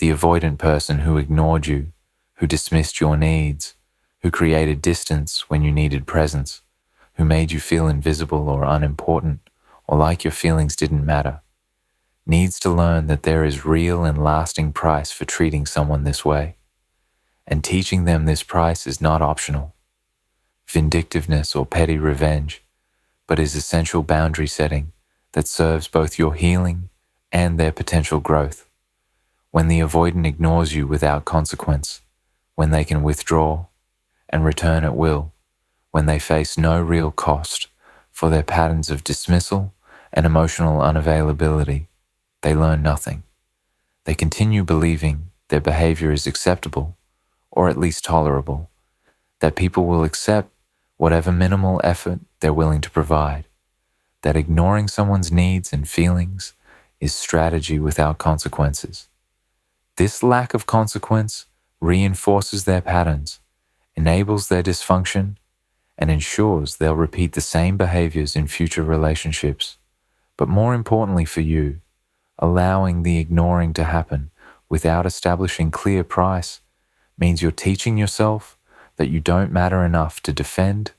The avoidant person who ignored you, who dismissed your needs, who created distance when you needed presence, who made you feel invisible or unimportant or like your feelings didn't matter, needs to learn that there is real and lasting price for treating someone this way. And teaching them this price is not optional, vindictiveness or petty revenge, but is essential boundary setting that serves both your healing and their potential growth. When the avoidant ignores you without consequence, when they can withdraw and return at will, when they face no real cost for their patterns of dismissal and emotional unavailability, they learn nothing. They continue believing their behavior is acceptable, or at least tolerable, that people will accept whatever minimal effort they're willing to provide, that ignoring someone's needs and feelings is strategy without consequences. This lack of consequence reinforces their patterns, enables their dysfunction, and ensures they'll repeat the same behaviors in future relationships. But more importantly for you, allowing the ignoring to happen without establishing clear price means you're teaching yourself that you don't matter enough to defend,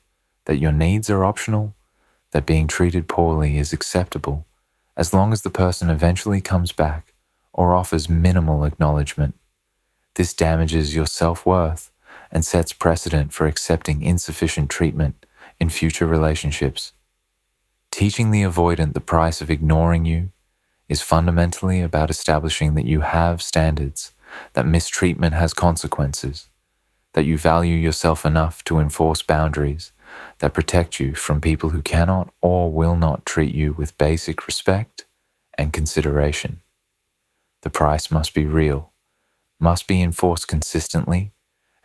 that your needs are optional, that being treated poorly is acceptable as long as the person eventually comes back or offers minimal acknowledgement. This damages your self-worth and sets precedent for accepting insufficient treatment in future relationships. Teaching the avoidant the price of ignoring you is fundamentally about establishing that you have standards, that mistreatment has consequences, that you value yourself enough to enforce boundaries that protect you from people who cannot or will not treat you with basic respect and consideration. The price must be real, must be enforced consistently,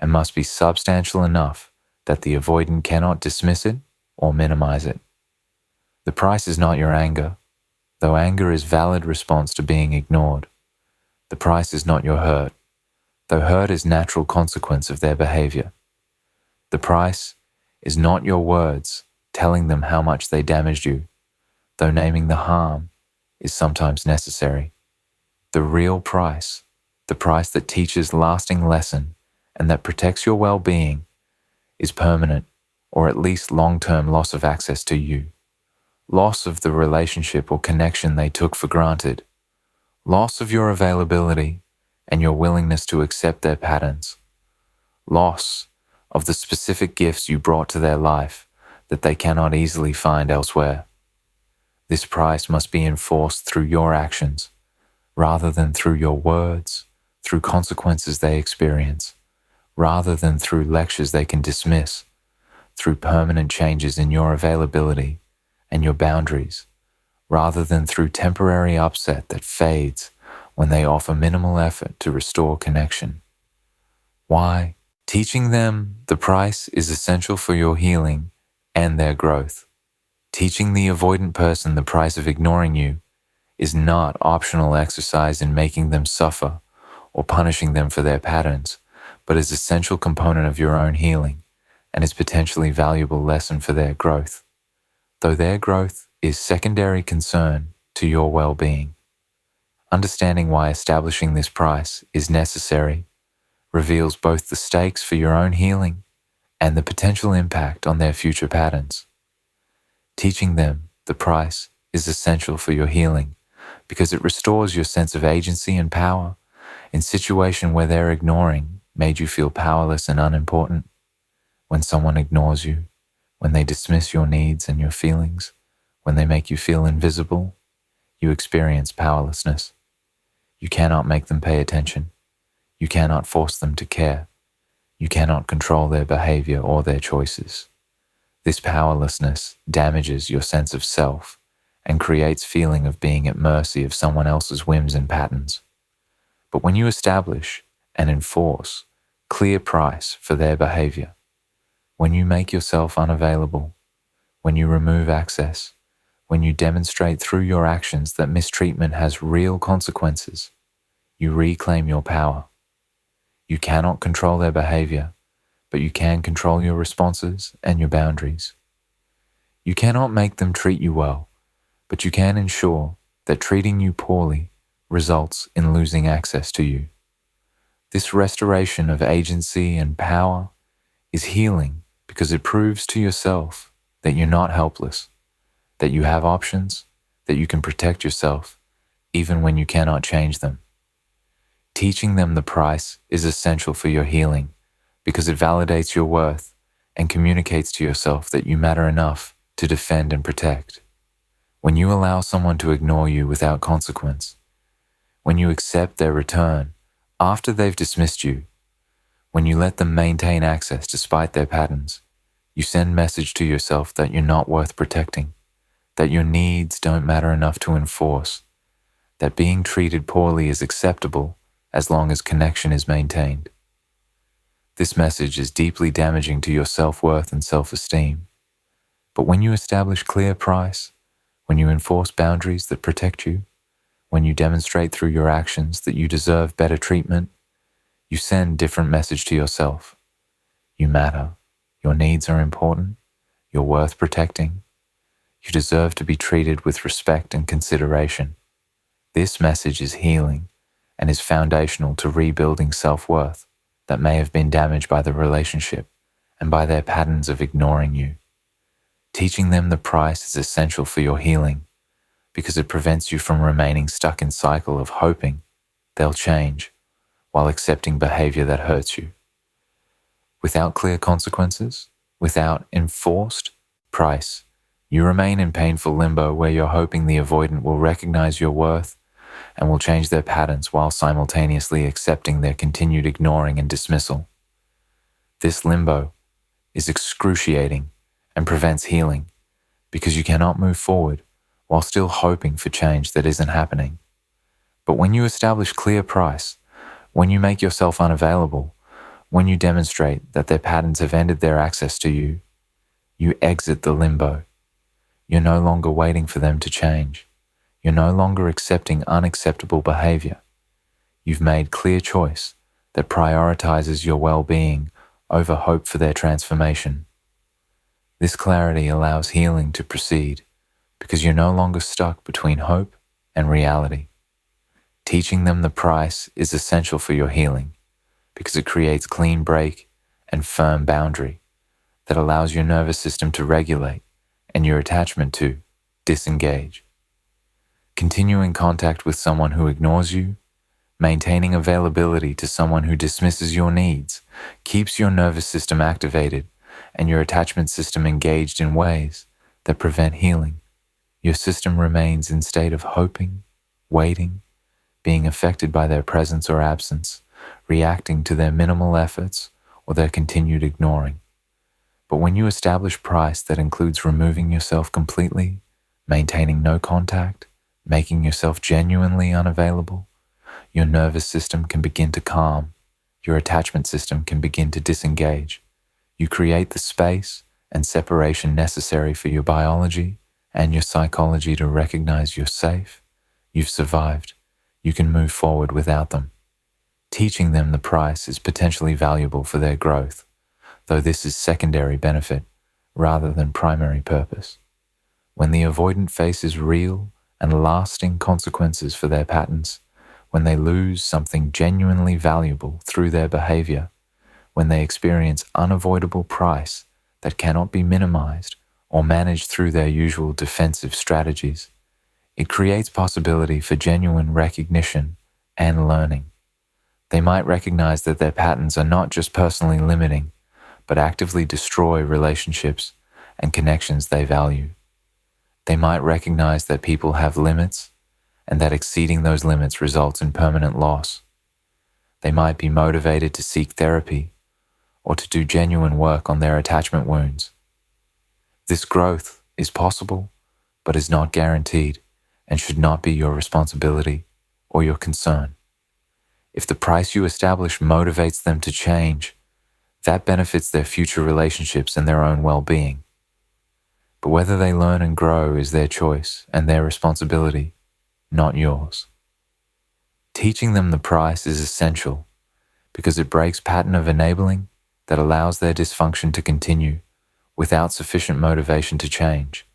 and must be substantial enough that the avoidant cannot dismiss it or minimize it. The price is not your anger, though anger is a valid response to being ignored. The price is not your hurt, though hurt is a natural consequence of their behavior. The price is not your words telling them how much they damaged you, though naming the harm is sometimes necessary. The real price, the price that teaches lasting lesson and that protects your well-being, is permanent or at least long-term loss of access to you, loss of the relationship or connection they took for granted, loss of your availability and your willingness to accept their patterns, loss of the specific gifts you brought to their life that they cannot easily find elsewhere. This price must be enforced through your actions, rather than through your words, through consequences they experience, rather than through lectures they can dismiss, through permanent changes in your availability and your boundaries, rather than through temporary upset that fades when they offer minimal effort to restore connection. Why? Teaching them the price is essential for your healing and their growth. Teaching the avoidant person the price of ignoring you is not optional exercise in making them suffer or punishing them for their patterns, but is an essential component of your own healing and is potentially valuable lesson for their growth, though their growth is secondary concern to your well-being. Understanding why establishing this price is necessary reveals both the stakes for your own healing and the potential impact on their future patterns. Teaching them the price is essential for your healing because it restores your sense of agency and power in situations where their ignoring made you feel powerless and unimportant. When someone ignores you, when they dismiss your needs and your feelings, when they make you feel invisible, you experience powerlessness. You cannot make them pay attention. You cannot force them to care. You cannot control their behavior or their choices. This powerlessness damages your sense of self and creates feeling of being at mercy of someone else's whims and patterns. But when you establish and enforce clear price for their behavior, when you make yourself unavailable, when you remove access, when you demonstrate through your actions that mistreatment has real consequences, you reclaim your power. You cannot control their behavior, but you can control your responses and your boundaries. You cannot make them treat you well, but you can ensure that treating you poorly results in losing access to you. This restoration of agency and power is healing because it proves to yourself that you're not helpless, that you have options, that you can protect yourself even when you cannot change them. Teaching them the price is essential for your healing because it validates your worth and communicates to yourself that you matter enough to defend and protect. When you allow someone to ignore you without consequence, when you accept their return after they've dismissed you, when you let them maintain access despite their patterns, you send message to yourself that you're not worth protecting, that your needs don't matter enough to enforce, that being treated poorly is acceptable as long as connection is maintained. This message is deeply damaging to your self-worth and self-esteem. But when you establish clear price, when you enforce boundaries that protect you, when you demonstrate through your actions that you deserve better treatment, you send different message to yourself. You matter. Your needs are important. You're worth protecting. You deserve to be treated with respect and consideration. This message is healing and is foundational to rebuilding self-worth that may have been damaged by the relationship and by their patterns of ignoring you. Teaching them the price is essential for your healing because it prevents you from remaining stuck in cycle of hoping they'll change while accepting behavior that hurts you. Without clear consequences, without enforced price, you remain in painful limbo where you're hoping the avoidant will recognize your worth and will change their patterns while simultaneously accepting their continued ignoring and dismissal. This limbo is excruciating and prevents healing because you cannot move forward while still hoping for change that isn't happening. But when you establish clear price, when you make yourself unavailable, when you demonstrate that their patterns have ended their access to you, you exit the limbo. You're no longer waiting for them to change. You're no longer accepting unacceptable behavior. You've made clear choice that prioritizes your well-being over hope for their transformation. This clarity allows healing to proceed because you're no longer stuck between hope and reality. Teaching them the price is essential for your healing because it creates clean break and firm boundary that allows your nervous system to regulate and your attachment to disengage. Continuing contact with someone who ignores you, maintaining availability to someone who dismisses your needs, keeps your nervous system activated and your attachment system engaged in ways that prevent healing. Your system remains in state of hoping, waiting, being affected by their presence or absence, reacting to their minimal efforts or their continued ignoring. But when you establish price that includes removing yourself completely, maintaining no contact, making yourself genuinely unavailable, your nervous system can begin to calm, your attachment system can begin to disengage. You create the space and separation necessary for your biology and your psychology to recognize you're safe, you've survived, you can move forward without them. Teaching them the price is potentially valuable for their growth, though this is secondary benefit rather than primary purpose. When the avoidant faces real and lasting consequences for their patterns, when they lose something genuinely valuable through their behavior, when they experience unavoidable price that cannot be minimized or managed through their usual defensive strategies, it creates possibility for genuine recognition and learning. They might recognize that their patterns are not just personally limiting, but actively destroy relationships and connections they value. They might recognize that people have limits and that exceeding those limits results in permanent loss. They might be motivated to seek therapy or to do genuine work on their attachment wounds. This growth is possible, but is not guaranteed and should not be your responsibility or your concern. If the price you establish motivates them to change, that benefits their future relationships and their own well-being. But whether they learn and grow is their choice and their responsibility, not yours. Teaching them the price is essential because it breaks pattern of enabling that allows their dysfunction to continue without sufficient motivation to change.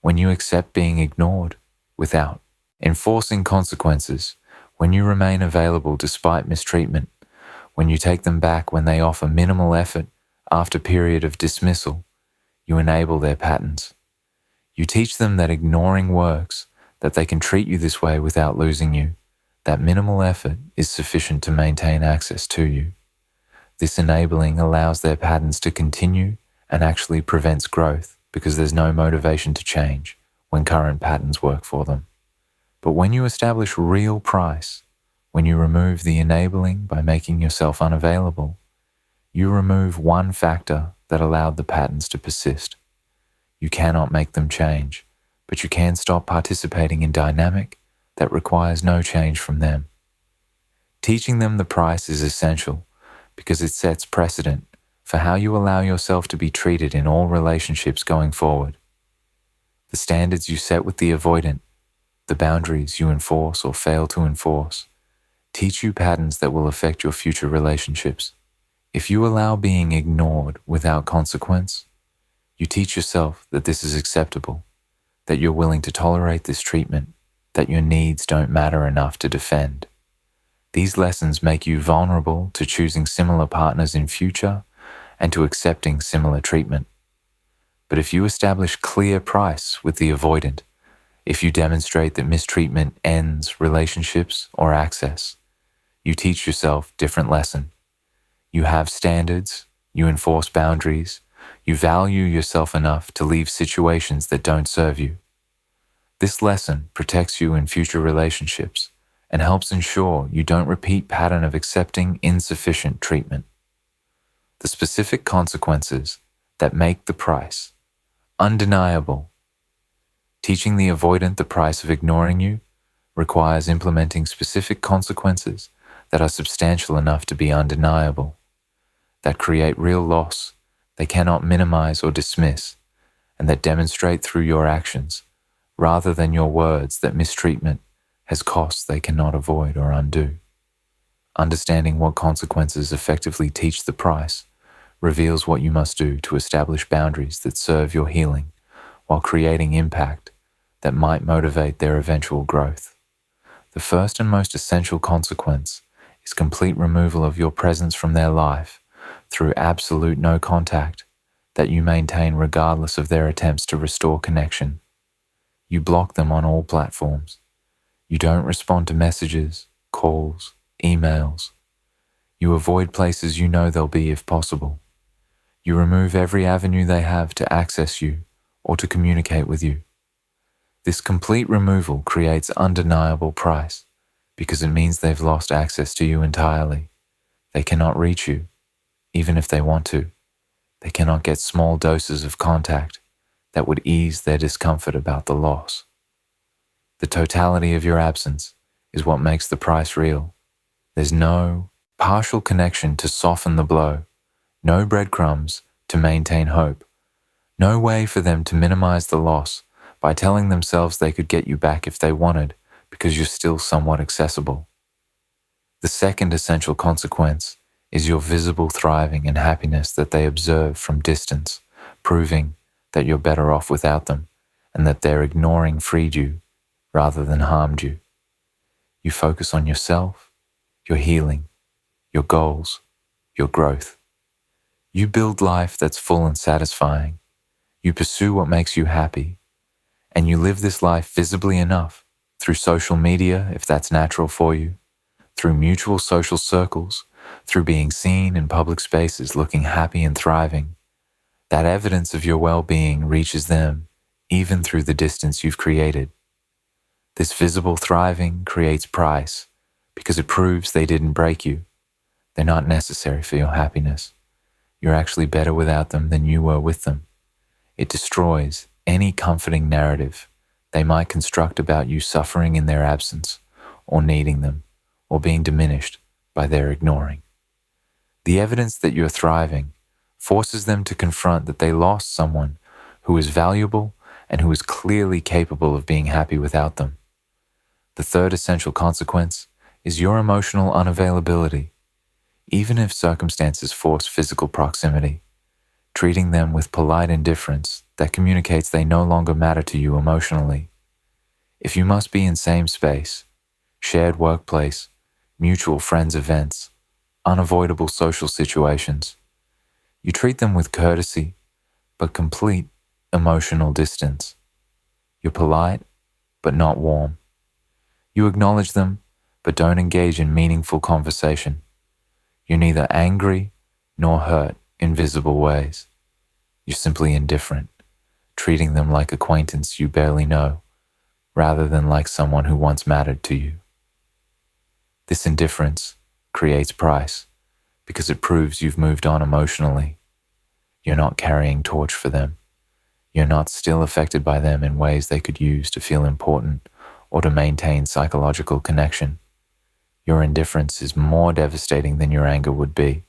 When you accept being ignored without enforcing consequences, when you remain available despite mistreatment, When you take them back when they offer minimal effort after period of dismissal, you enable their patterns. You teach them that ignoring works, that they can treat you this way without losing you, that minimal effort is sufficient to maintain access to you. This enabling allows their patterns to continue and actually prevents growth because there's no motivation to change when current patterns work for them. But when you establish real price, when you remove the enabling by making yourself unavailable, you remove one factor that allowed the patterns to persist. You cannot make them change, but you can stop participating in dynamic that requires no change from them. Teaching them the price is essential because it sets precedent for how you allow yourself to be treated in all relationships going forward. The standards you set with the avoidant, the boundaries you enforce or fail to enforce, teach you patterns that will affect your future relationships. If you allow being ignored without consequence, you teach yourself that this is acceptable, that you're willing to tolerate this treatment, that your needs don't matter enough to defend. These lessons make you vulnerable to choosing similar partners in future and to accepting similar treatment. But if you establish clear price with the avoidant, if you demonstrate that mistreatment ends relationships or access, you teach yourself different lesson. You have standards, you enforce boundaries, you value yourself enough to leave situations that don't serve you. This lesson protects you in future relationships and helps ensure you don't repeat pattern of accepting insufficient treatment. The specific consequences that make the price undeniable. Teaching the avoidant the price of ignoring you requires implementing specific consequences that are substantial enough to be undeniable, that create real loss they cannot minimize or dismiss, and that demonstrate through your actions, rather than your words, that mistreatment has costs they cannot avoid or undo. Understanding what consequences effectively teach the price reveals what you must do to establish boundaries that serve your healing while creating impact that might motivate their eventual growth. The first and most essential consequence is complete removal of your presence from their life through absolute no contact that you maintain regardless of their attempts to restore connection. You block them on all platforms. You don't respond to messages, calls, emails. You avoid places you know they'll be if possible. You remove every avenue they have to access you or to communicate with you. This complete removal creates undeniable price because it means they've lost access to you entirely. They cannot reach you, even if they want to. They cannot get small doses of contact that would ease their discomfort about the loss. The totality of your absence is what makes the price real. There's no partial connection to soften the blow, no breadcrumbs to maintain hope, no way for them to minimize the loss by telling themselves they could get you back if they wanted because you're still somewhat accessible. The second essential consequence is your visible thriving and happiness that they observe from distance, proving that you're better off without them and that their ignoring freed you rather than harmed you. You focus on yourself, your healing, your goals, your growth. You build life that's full and satisfying. You pursue what makes you happy, and you live this life visibly enough through social media, if that's natural for you, through mutual social circles, through being seen in public spaces looking happy and thriving. That evidence of your well-being reaches them even through the distance you've created. This visible thriving creates price because it proves they didn't break you. They're not necessary for your happiness. You're actually better without them than you were with them. It destroys any comforting narrative they might construct about you suffering in their absence, or needing them, or being diminished by their ignoring. The evidence that you're thriving forces them to confront that they lost someone who is valuable and who is clearly capable of being happy without them. The third essential consequence is your emotional unavailability. Even if circumstances force physical proximity, treating them with polite indifference that communicates they no longer matter to you emotionally. If you must be in same space, shared workplace, mutual friends events, unavoidable social situations. You treat them with courtesy, but complete emotional distance. You're polite, but not warm. You acknowledge them, but don't engage in meaningful conversation. You're neither angry nor hurt in visible ways. You're simply indifferent, treating them like acquaintance you barely know, rather than like someone who once mattered to you. This indifference creates price because it proves you've moved on emotionally. You're not carrying torch for them. You're not still affected by them in ways they could use to feel important or to maintain psychological connection. Your indifference is more devastating than your anger would be,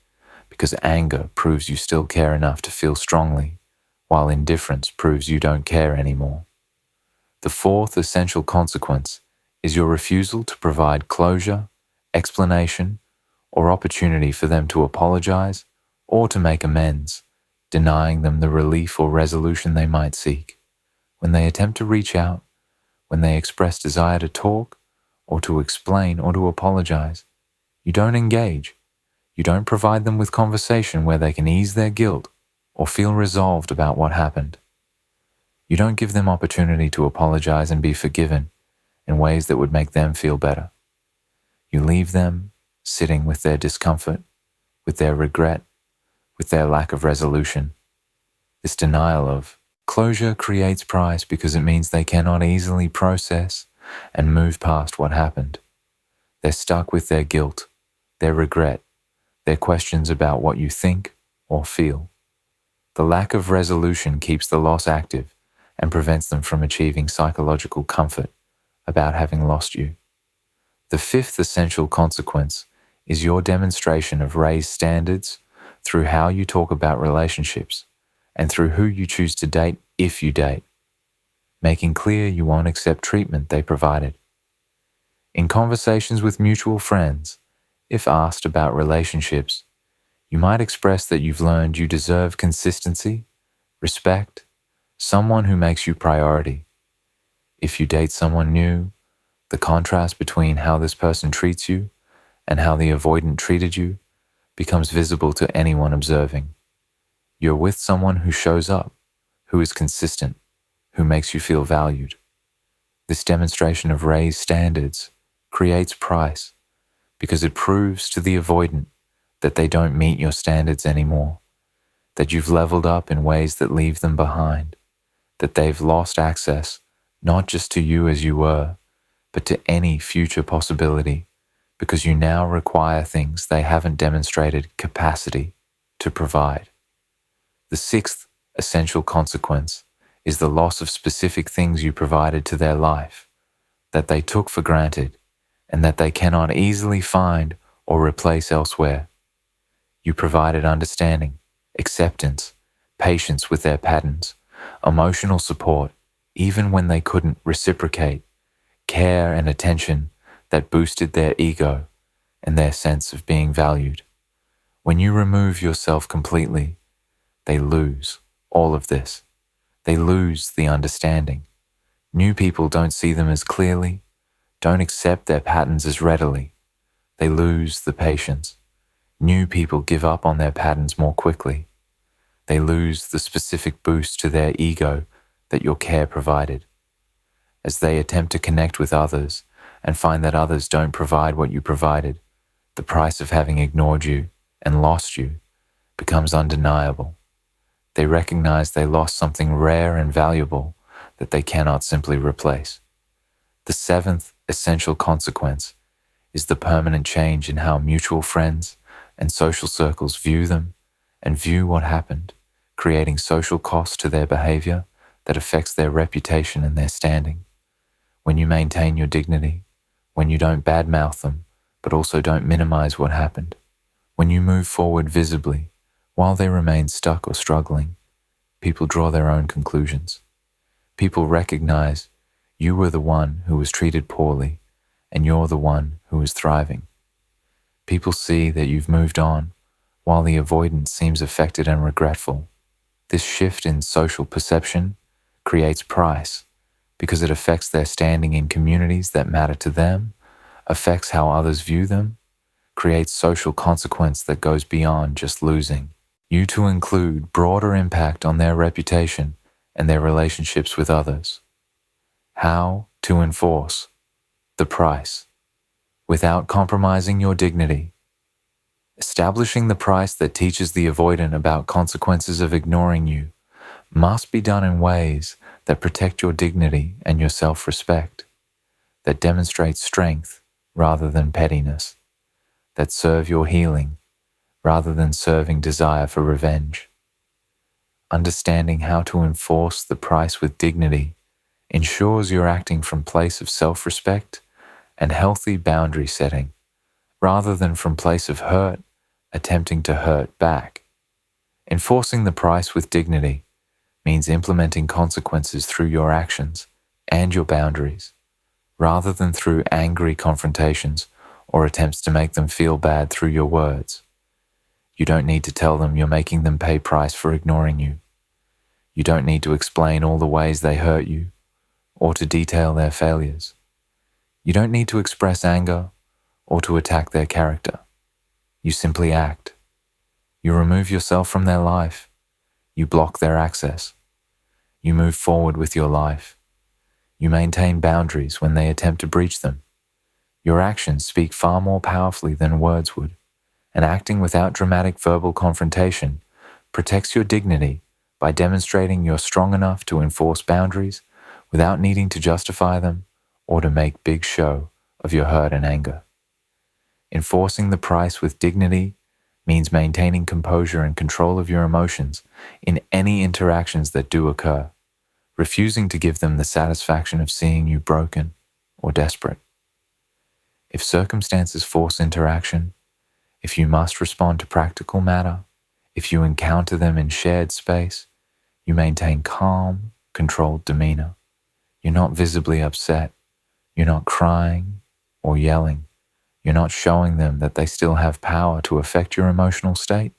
because anger proves you still care enough to feel strongly, while indifference proves you don't care anymore. The fourth essential consequence is your refusal to provide closure, explanation, or opportunity for them to apologize or to make amends, denying them the relief or resolution they might seek. When they attempt to reach out, when they express desire to talk, or to explain or to apologize, you don't engage. You don't provide them with conversation where they can ease their guilt or feel resolved about what happened. You don't give them opportunity to apologize and be forgiven in ways that would make them feel better. You leave them sitting with their discomfort, with their regret, with their lack of resolution. This denial of closure creates price because it means they cannot easily process and move past what happened. They're stuck with their guilt, their regret, their questions about what you think or feel. The lack of resolution keeps the loss active and prevents them from achieving psychological comfort about having lost you. The fifth essential consequence is your demonstration of raised standards through how you talk about relationships and through who you choose to date if you date, making clear you won't accept treatment they provided. In conversations with mutual friends, if asked about relationships, you might express that you've learned you deserve consistency, respect, someone who makes you priority. If you date someone new, the contrast between how this person treats you and how the avoidant treated you becomes visible to anyone observing. You're with someone who shows up, who is consistent, who makes you feel valued. This demonstration of raised standards creates price because it proves to the avoidant that they don't meet your standards anymore, that you've leveled up in ways that leave them behind, that they've lost access not just to you as you were, but to any future possibility, because you now require things they haven't demonstrated capacity to provide. The sixth essential consequence is the loss of specific things you provided to their life, that they took for granted, and that they cannot easily find or replace elsewhere. You provided understanding, acceptance, patience with their patterns, emotional support, even when they couldn't reciprocate, care and attention that boosted their ego and their sense of being valued. When you remove yourself completely, they lose all of this. They lose the understanding. New people don't see them as clearly, don't accept their patterns as readily. They lose the patience. New people give up on their patterns more quickly. They lose the specific boost to their ego that your care provided. As they attempt to connect with others and find that others don't provide what you provided, the price of having ignored you and lost you becomes undeniable. They recognize they lost something rare and valuable that they cannot simply replace. The seventh essential consequence is the permanent change in how mutual friends and social circles view them and view what happened, creating social cost to their behavior that affects their reputation and their standing. When you maintain your dignity, when you don't badmouth them, but also don't minimize what happened, when you move forward visibly while they remain stuck or struggling, people draw their own conclusions. People recognize you were the one who was treated poorly and you're the one who is thriving. People see that you've moved on while the avoidant seems affected and regretful. This shift in social perception creates price because it affects their standing in communities that matter to them, affects how others view them, creates social consequence that goes beyond just losing you to include broader impact on their reputation and their relationships with others. How to enforce the price without compromising your dignity. Establishing the price that teaches the avoidant about consequences of ignoring you must be done in ways that protect your dignity and your self-respect, that demonstrate strength rather than pettiness, that serve your healing rather than serving desire for revenge. Understanding how to enforce the price with dignity ensures you're acting from place of self-respect and healthy boundary setting, rather than from place of hurt, attempting to hurt back. Enforcing the price with dignity means implementing consequences through your actions and your boundaries, rather than through angry confrontations or attempts to make them feel bad through your words. You don't need to tell them you're making them pay price for ignoring you. You don't need to explain all the ways they hurt you or to detail their failures. You don't need to express anger or to attack their character. You simply act. You remove yourself from their life. You block their access. You move forward with your life. You maintain boundaries when they attempt to breach them. Your actions speak far more powerfully than words would, and acting without dramatic verbal confrontation protects your dignity by demonstrating you're strong enough to enforce boundaries without needing to justify them or to make big show of your hurt and anger. Enforcing the price with dignity means maintaining composure and control of your emotions in any interactions that do occur, refusing to give them the satisfaction of seeing you broken or desperate. If circumstances force interaction, if you must respond to practical matter, if you encounter them in shared space, you maintain calm, controlled demeanor. You're not visibly upset. You're not crying or yelling. You're not showing them that they still have power to affect your emotional state.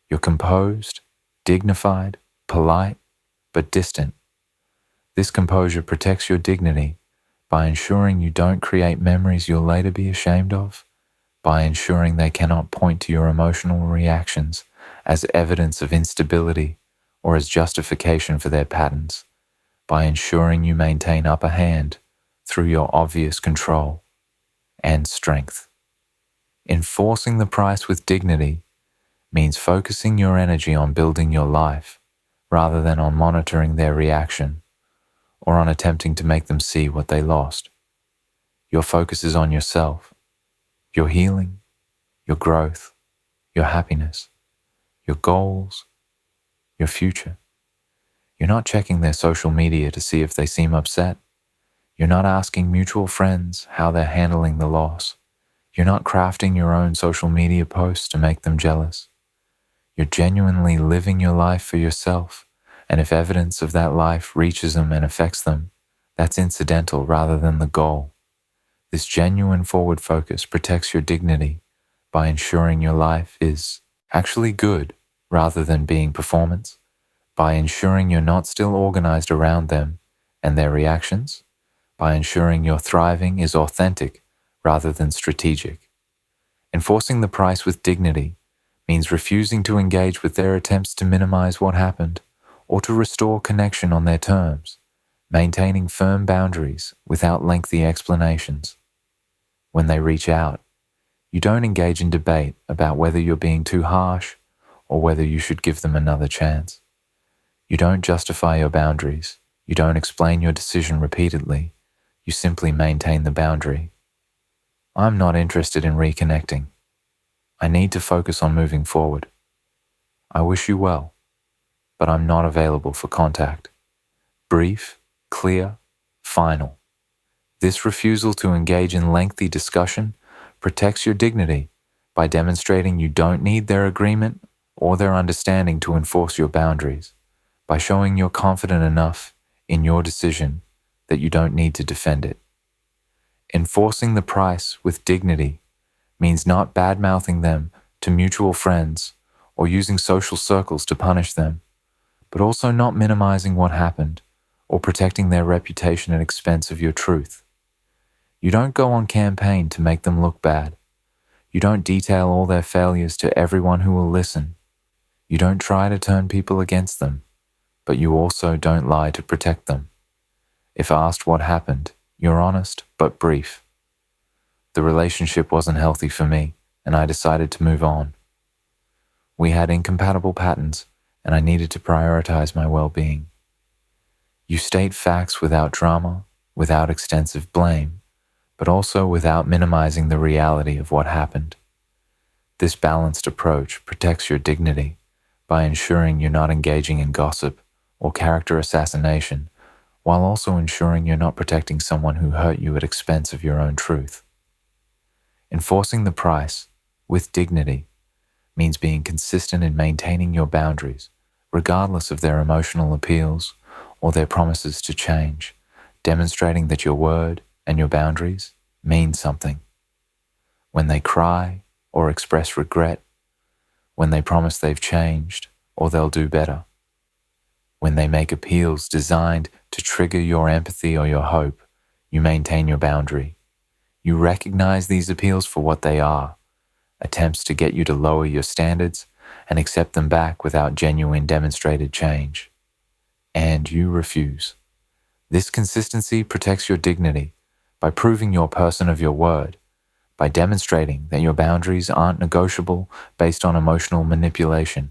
You're composed, dignified, polite, but distant. This composure protects your dignity by ensuring you don't create memories you'll later be ashamed of, by ensuring they cannot point to your emotional reactions as evidence of instability or as justification for their patterns, by ensuring you maintain upper hand through your obvious control and strength. Enforcing the price with dignity means focusing your energy on building your life rather than on monitoring their reaction or on attempting to make them see what they lost. Your focus is on yourself, your healing, your growth, your happiness, your goals, your future. You're not checking their social media to see if they seem upset. You're not asking mutual friends how they're handling the loss. You're not crafting your own social media posts to make them jealous. You're genuinely living your life for yourself, and if evidence of that life reaches them and affects them, that's incidental rather than the goal. This genuine forward focus protects your dignity by ensuring your life is actually good rather than being performance, by ensuring you're not still organized around them and their reactions, by ensuring your thriving is authentic rather than strategic. Enforcing the price with dignity means refusing to engage with their attempts to minimize what happened or to restore connection on their terms, maintaining firm boundaries without lengthy explanations. When they reach out, you don't engage in debate about whether you're being too harsh or whether you should give them another chance. You don't justify your boundaries. You don't explain your decision repeatedly. You simply maintain the boundary. I'm not interested in reconnecting. I need to focus on moving forward. I wish you well, but I'm not available for contact. Brief, clear, final. This refusal to engage in lengthy discussion protects your dignity by demonstrating you don't need their agreement or their understanding to enforce your boundaries, by showing you're confident enough in your decision that you don't need to defend it. Enforcing the price with dignity means not bad-mouthing them to mutual friends or using social circles to punish them, but also not minimizing what happened or protecting their reputation at expense of your truth. You don't go on campaign to make them look bad. You don't detail all their failures to everyone who will listen. You don't try to turn people against them, but you also don't lie to protect them. If asked what happened, you're honest but brief. The relationship wasn't healthy for me, and I decided to move on. We had incompatible patterns, and I needed to prioritize my well-being. You state facts without drama, without extensive blame, but also without minimizing the reality of what happened. This balanced approach protects your dignity by ensuring you're not engaging in gossip or character assassination, while also ensuring you're not protecting someone who hurt you at expense of your own truth. Enforcing the price, with dignity, means being consistent in maintaining your boundaries, regardless of their emotional appeals or their promises to change, demonstrating that your word and your boundaries mean something. When they cry or express regret, when they promise they've changed or they'll do better, when they make appeals designed to trigger your empathy or your hope, you maintain your boundary. You recognize these appeals for what they are, attempts to get you to lower your standards and accept them back without genuine demonstrated change. And you refuse. This consistency protects your dignity by proving you're a person of your word, by demonstrating that your boundaries aren't negotiable based on emotional manipulation,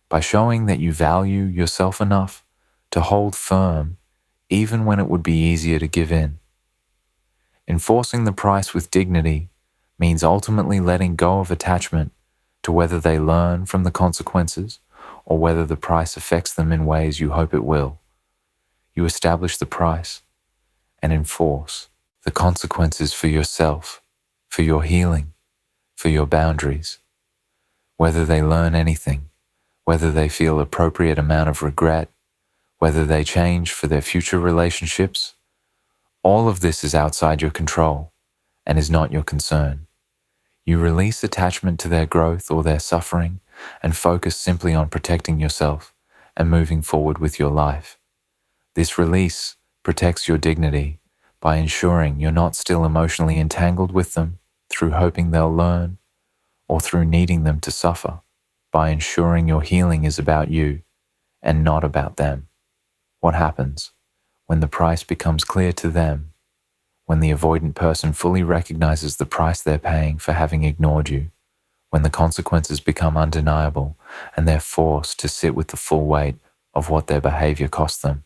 by showing that you value yourself enough to hold firm even when it would be easier to give in. Enforcing the price with dignity means ultimately letting go of attachment to whether they learn from the consequences or whether the price affects them in ways you hope it will. You establish the price and enforce the consequences for yourself, for your healing, for your boundaries. Whether they learn anything, whether they feel appropriate amount of regret, whether they change for their future relationships, all of this is outside your control and is not your concern. You release attachment to their growth or their suffering and focus simply on protecting yourself and moving forward with your life. This release protects your dignity by ensuring you're not still emotionally entangled with them through hoping they'll learn or through needing them to suffer, by ensuring your healing is about you and not about them. What happens when the price becomes clear to them? When the avoidant person fully recognizes the price they're paying for having ignored you, when the consequences become undeniable and they're forced to sit with the full weight of what their behavior cost them.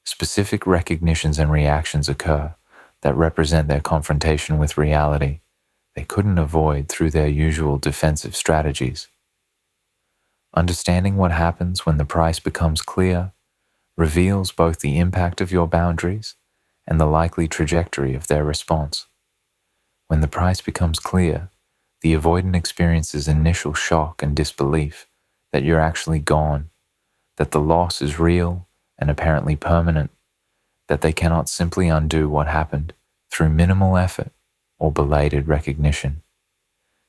Specific recognitions and reactions occur that represent their confrontation with reality they couldn't avoid through their usual defensive strategies. Understanding what happens when the price becomes clear reveals both the impact of your boundaries and the likely trajectory of their response. When the price becomes clear, the avoidant experiences initial shock and disbelief that you're actually gone, that the loss is real and apparently permanent, that they cannot simply undo what happened through minimal effort or belated recognition.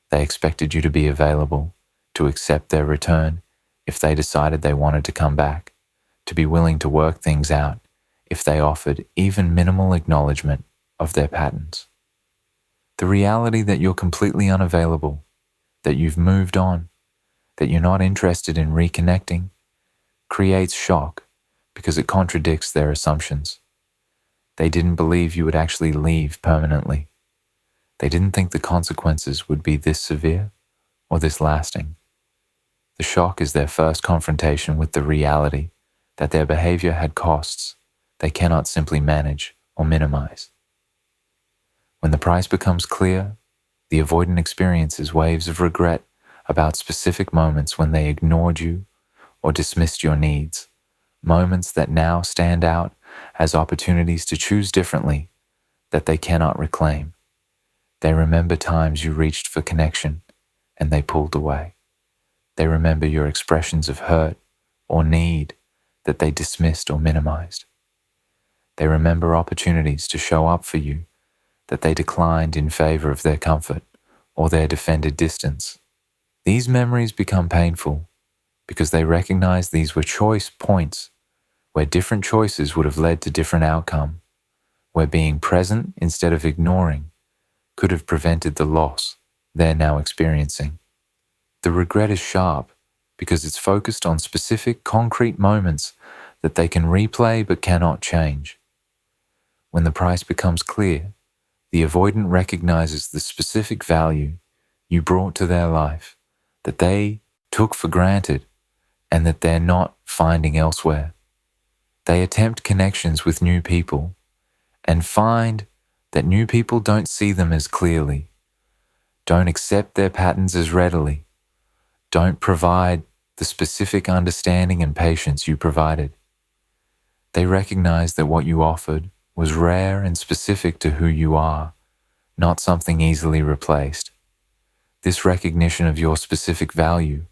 They expected you to be available, to accept their return if they decided they wanted to come back, to be willing to work things out if they offered even minimal acknowledgement of their patterns. The reality that you're completely unavailable, that you've moved on, that you're not interested in reconnecting, creates shock because it contradicts their assumptions. They didn't believe you would actually leave permanently. They didn't think the consequences would be this severe or this lasting. The shock is their first confrontation with the reality that their behavior had costs they cannot simply manage or minimize. When the price becomes clear, the avoidant experiences waves of regret about specific moments when they ignored you or dismissed your needs, moments that now stand out as opportunities to choose differently that they cannot reclaim. They remember times you reached for connection and they pulled away. They remember your expressions of hurt or need that they dismissed or minimized. They remember opportunities to show up for you that they declined in favor of their comfort or their defended distance. These memories become painful because they recognize these were choice points where different choices would have led to different outcome, where being present instead of ignoring could have prevented the loss they're now experiencing. The regret is sharp because it's focused on specific, concrete moments that they can replay but cannot change. When the price becomes clear, the avoidant recognizes the specific value you brought to their life that they took for granted and that they're not finding elsewhere. They attempt connections with new people and find that new people don't see them as clearly, don't accept their patterns as readily, don't provide the specific understanding and patience you provided. They recognize that what you offered was rare and specific to who you are, not something easily replaced. This recognition of your specific value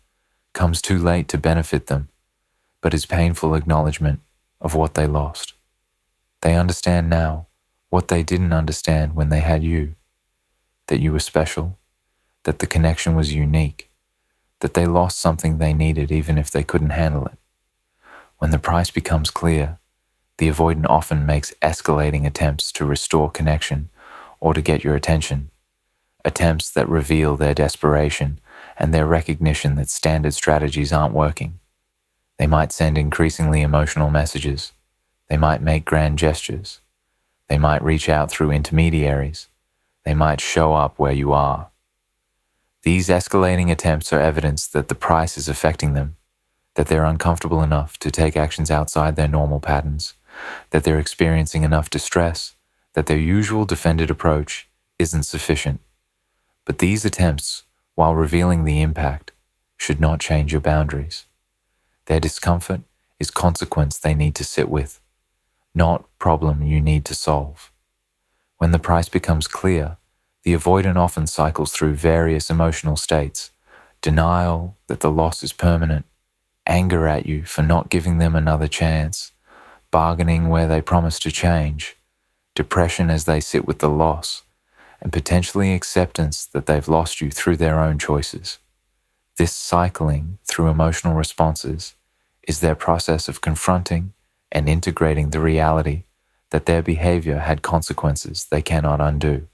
comes too late to benefit them, but is painful acknowledgement of what they lost. They understand now what they didn't understand when they had you, that you were special, that the connection was unique, that they lost something they needed even if they couldn't handle it. When the price becomes clear, the avoidant often makes escalating attempts to restore connection or to get your attention, attempts that reveal their desperation and their recognition that standard strategies aren't working. They might send increasingly emotional messages. They might make grand gestures. They might reach out through intermediaries. They might show up where you are. These escalating attempts are evidence that the price is affecting them, that they're uncomfortable enough to take actions outside their normal patterns, that they're experiencing enough distress, that their usual defended approach isn't sufficient. But these attempts, while revealing the impact, should not change your boundaries. Their discomfort is consequence they need to sit with, not problem you need to solve. When the price becomes clear, the avoidant often cycles through various emotional states: denial that the loss is permanent, anger at you for not giving them another chance, bargaining where they promise to change, depression as they sit with the loss, and potentially acceptance that they've lost you through their own choices. This cycling through emotional responses is their process of confronting and integrating the reality that their behavior had consequences they cannot undo.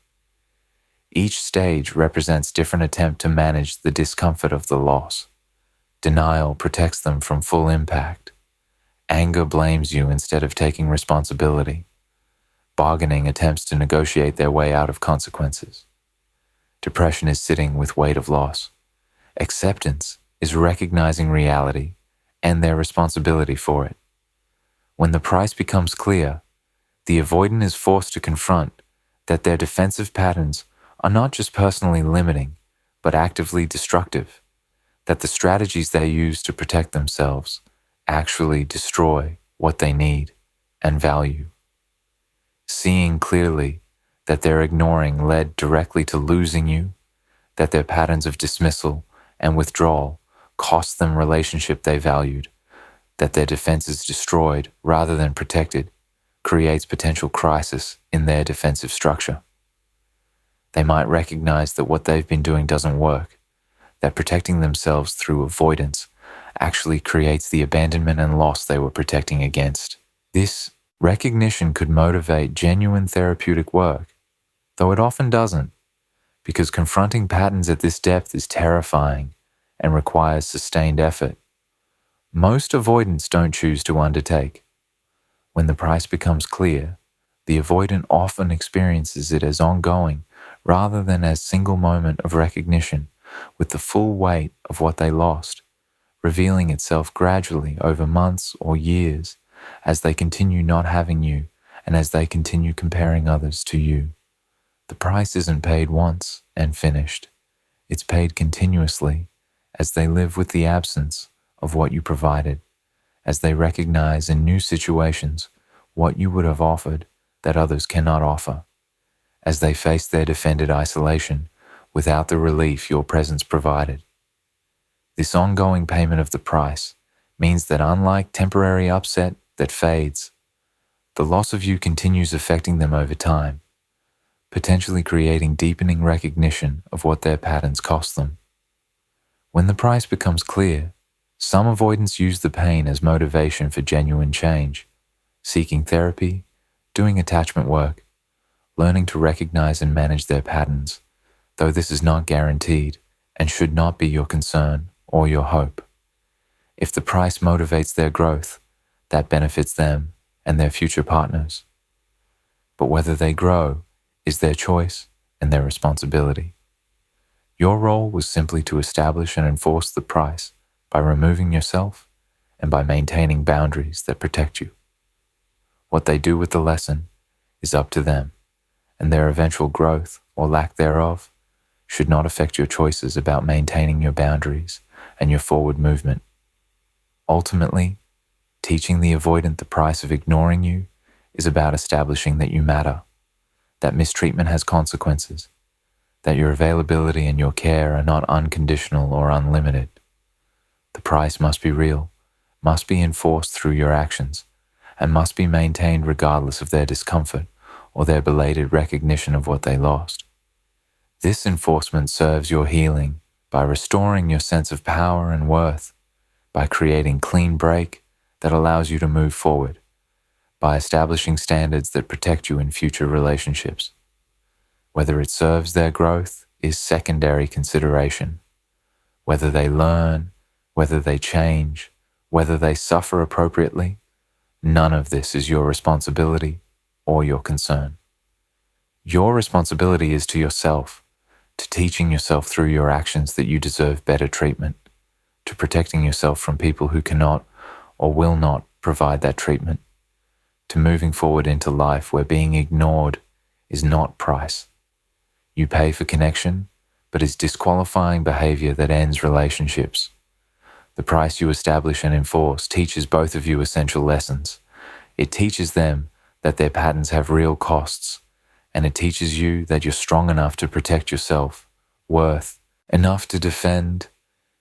Each stage represents different attempt to manage the discomfort of the loss. Denial protects them from full impact. Anger blames you instead of taking responsibility. Bargaining attempts to negotiate their way out of consequences. Depression is sitting with weight of loss. Acceptance is recognizing reality and their responsibility for it. When the price becomes clear, the avoidant is forced to confront that their defensive patterns are not just personally limiting, but actively destructive, that the strategies they use to protect themselves actually destroy what they need and value. Seeing clearly that their ignoring led directly to losing you, that their patterns of dismissal and withdrawal cost them relationship they valued, that their defenses destroyed rather than protected, creates potential crisis in their defensive structure. They might recognize that what they've been doing doesn't work, that protecting themselves through avoidance actually creates the abandonment and loss they were protecting against. This recognition could motivate genuine therapeutic work, though it often doesn't, because confronting patterns at this depth is terrifying and requires sustained effort. Most avoidants don't choose to undertake. When the price becomes clear, the avoidant often experiences it as ongoing rather than as single moment of recognition with the full weight of what they lost, revealing itself gradually over months or years as they continue not having you and as they continue comparing others to you. The price isn't paid once and finished. It's paid continuously as they live with the absence of what you provided, as they recognize in new situations what you would have offered that others cannot offer, as they face their defended isolation without the relief your presence provided. This ongoing payment of the price means that unlike temporary upset that fades, the loss of you continues affecting them over time, potentially creating deepening recognition of what their patterns cost them. When the price becomes clear, some avoidants use the pain as motivation for genuine change, seeking therapy, doing attachment work, learning to recognize and manage their patterns, though this is not guaranteed and should not be your concern or your hope. If the price motivates their growth, that benefits them and their future partners. But whether they grow is their choice and their responsibility. Your role was simply to establish and enforce the price by removing yourself and by maintaining boundaries that protect you. What they do with the lesson is up to them, and their eventual growth or lack thereof should not affect your choices about maintaining your boundaries and your forward movement. Ultimately, teaching the avoidant the price of ignoring you is about establishing that you matter, that mistreatment has consequences, that your availability and your care are not unconditional or unlimited. The price must be real, must be enforced through your actions, and must be maintained regardless of their discomfort or their belated recognition of what they lost. This enforcement serves your healing by restoring your sense of power and worth, by creating clean break that allows you to move forward, by establishing standards that protect you in future relationships. Whether it serves their growth is secondary consideration. Whether they learn, whether they change, whether they suffer appropriately, none of this is your responsibility or your concern. Your responsibility is to yourself, to teaching yourself through your actions that you deserve better treatment, to protecting yourself from people who cannot or will not provide that treatment, to moving forward into life where being ignored is not price. You pay for connection, but is disqualifying behavior that ends relationships. The price you establish and enforce teaches both of you essential lessons. It teaches them that their patterns have real costs, and it teaches you that you're strong enough to protect yourself, worth enough to defend,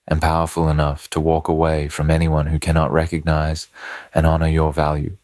and powerful enough to walk away from anyone who cannot recognize and honor your value.